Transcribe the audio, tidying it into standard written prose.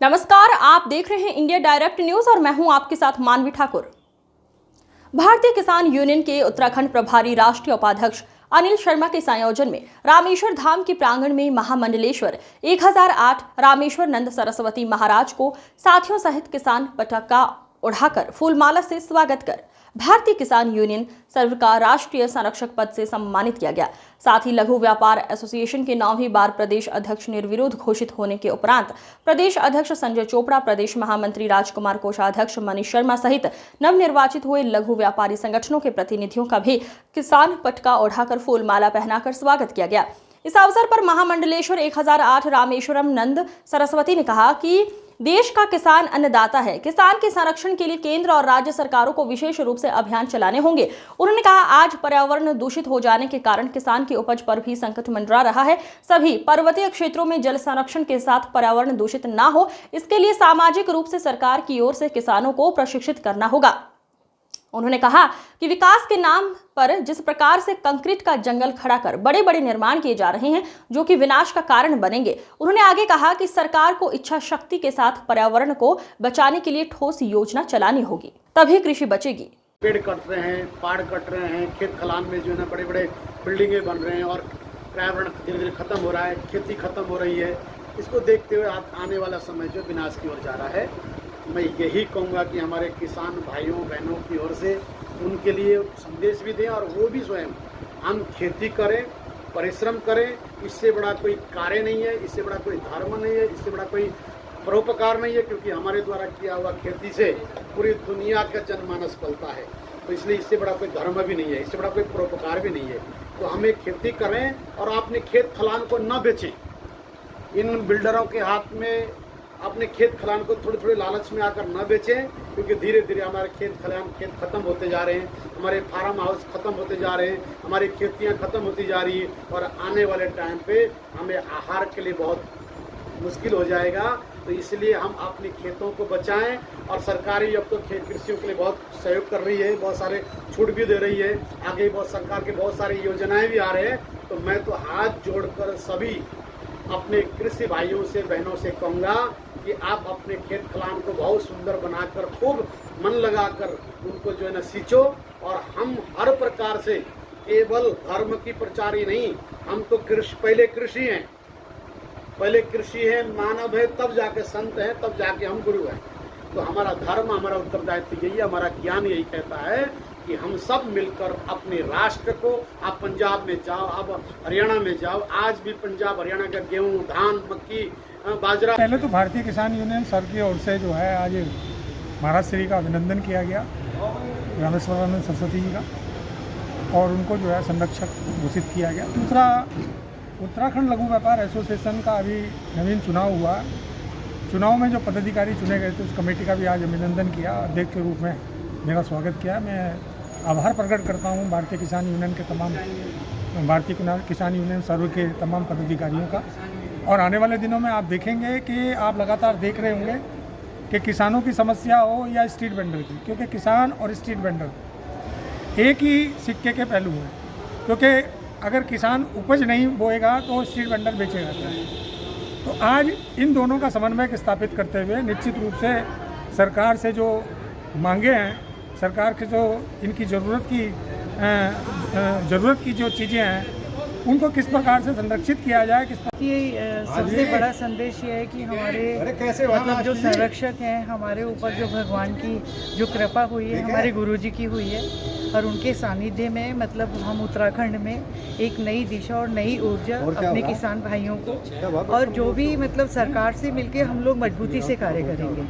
नमस्कार, आप देख रहे हैं इंडिया डायरेक्ट न्यूज और मैं हूं आपके साथ मानवी ठाकुर। भारतीय किसान यूनियन के उत्तराखंड प्रभारी राष्ट्रीय उपाध्यक्ष अनिल शर्मा के संयोजन में रामेश्वर धाम के प्रांगण में महामंडलेश्वर 1008 रामेश्वर नंद सरस्वती महाराज को साथियों सहित किसान पताका उड़ाकर फूलमाला से स्वागत कर भारतीय किसान यूनियन सर्व का राष्ट्रीय संरक्षक पद से सम्मानित किया गया। साथ ही लघु व्यापार एसोसिएशन के 9वीं बार प्रदेश अध्यक्ष निर्विरोध घोषित होने के उपरांत प्रदेश अध्यक्ष संजय चोपड़ा, प्रदेश महामंत्री राजकुमार, कोषाध्यक्ष मनीष शर्मा सहित नवनिर्वाचित हुए लघु व्यापारी संगठनों के प्रतिनिधियों का भी किसान पताका उड़ाकर फूलमाला पहनाकर स्वागत किया गया। इस अवसर पर महामंडलेश्वर 1008 रामेश्वरम नंद सरस्वती ने कहा कि देश का किसान अन्नदाता है। किसान के संरक्षण के लिए केंद्र और राज्य सरकारों को विशेष रूप से अभियान चलाने होंगे। उन्होंने कहा, आज पर्यावरण दूषित हो जाने के कारण किसान की उपज पर भी संकट मंडरा रहा है। सभी पर्वतीय क्षेत्रों में जल संरक्षण के साथ पर्यावरण दूषित ना हो, इसके लिए सामाजिक रूप से सरकार की ओर से किसानों को प्रशिक्षित करना होगा। उन्होंने कहा कि विकास के नाम पर जिस प्रकार से कंक्रीट का जंगल खड़ा कर बड़े बड़े निर्माण किए जा रहे हैं, जो कि विनाश का कारण बनेंगे। उन्होंने आगे कहा कि सरकार को इच्छा शक्ति के साथ पर्यावरण को बचाने के लिए ठोस योजना चलानी होगी, तभी कृषि बचेगी। पेड़ कट रहे हैं, पहाड़ कट रहे हैं, खेत खलान में जो है ना बड़े बड़े बिल्डिंगें बन रहे हैं और पर्यावरण धीरे धीरे खत्म हो रहा है, खेती खत्म हो रही है। इसको देखते हुए आने वाला समय जो विनाश की ओर जा रहा है। मैं यही कहूँगा कि हमारे किसान भाइयों बहनों की ओर से उनके लिए संदेश भी दें और वो भी स्वयं हम खेती करें, परिश्रम करें। इससे बड़ा कोई कार्य नहीं है, इससे बड़ा कोई धर्म नहीं है, इससे बड़ा कोई परोपकार नहीं है, क्योंकि हमारे द्वारा किया हुआ खेती से पूरी दुनिया का जनमानस पलता है। तो इसलिए इससे बड़ा कोई धर्म भी नहीं है, इससे बड़ा कोई परोपकार भी नहीं है। तो हमें खेती करें और अपने खेत खलान को न बेचें। इन बिल्डरों के हाथ में अपने खेत खलान को थोड़े थोड़े लालच में आकर न बेचें, क्योंकि धीरे धीरे हमारे खेत खत्म होते जा रहे हैं, हमारे फार्म हाउस खत्म होते जा रहे हैं, हमारी खेतियां खत्म होती जा रही है और आने वाले टाइम पे हमें आहार के लिए बहुत मुश्किल हो जाएगा। तो इसलिए हम अपने खेतों को बचाएं और सरकारी अब तो कृषियों के लिए बहुत सहयोग कर रही है, बहुत सारे छूट भी दे रही है। आगे बहुत सरकार के बहुत सारी योजनाएं भी आ रहे हैं। तो मैं तो हाथ जोड़कर सभी अपने कृषि भाइयों से बहनों से कहूँगा कि आप अपने खेत खलान को बहुत सुंदर बनाकर खूब मन लगाकर उनको जो है ना सींचो। और हम हर प्रकार से केवल धर्म की प्रचारी नहीं, हम तो पहले कृषि हैं, मानव है, तब जाके संत हैं, तब जाके हम गुरु हैं। तो हमारा धर्म, हमारा उत्तरदायित्व यही, हमारा ज्ञान यही कहता है कि हम सब मिलकर अपने राष्ट्र को, आप पंजाब में जाओ, आप हरियाणा में जाओ, आज भी पंजाब हरियाणा का गेहूं, धान, मक्की, बाजरा। पहले तो भारतीय किसान यूनियन सर की ओर से जो है आज महाराज श्री का अभिनंदन किया गया, रामेश्वरानंद सरस्वती जी का, और उनको जो है संरक्षक घोषित किया गया। दूसरा, उत्तराखंड लघु व्यापार एसोसिएशन का अभी नवीन चुनाव हुआ। चुनाव में जो पदाधिकारी चुने गए थे उस कमेटी का भी आज अभिनंदन किया, अध्यक्ष के रूप में मेरा स्वागत किया। मैं आभार प्रकट करता हूं भारतीय किसान यूनियन के किसान यूनियन सर्व के तमाम पदाधिकारियों का। और आने वाले दिनों में आप देखेंगे कि आप लगातार देख रहे होंगे कि किसानों की समस्या हो या स्ट्रीट वेंडर की, क्योंकि किसान और स्ट्रीट वेंडर एक ही सिक्के के पहलू हैं। क्योंकि अगर किसान उपज नहीं बोएगा तो स्ट्रीट वेंडर बेचेगा क्या। तो आज इन दोनों का समन्वय स्थापित करते हुए निश्चित रूप से सरकार से जो मांगे हैं, सरकार के जो इनकी ज़रूरत की जो चीज़ें हैं, उनको किस प्रकार से संरक्षित किया जाए, सबसे बड़ा संदेश ये है कि हमारे मतलब जो संरक्षक हैं, हमारे ऊपर जो भगवान की जो कृपा हुई है, हमारे गुरुजी की हुई है, और उनके सानिध्य में मतलब हम उत्तराखंड में एक नई दिशा और नई ऊर्जा अपने किसान भाइयों को, और जो भी मतलब सरकार से मिलके हम लोग मजबूती से कार्य करेंगे।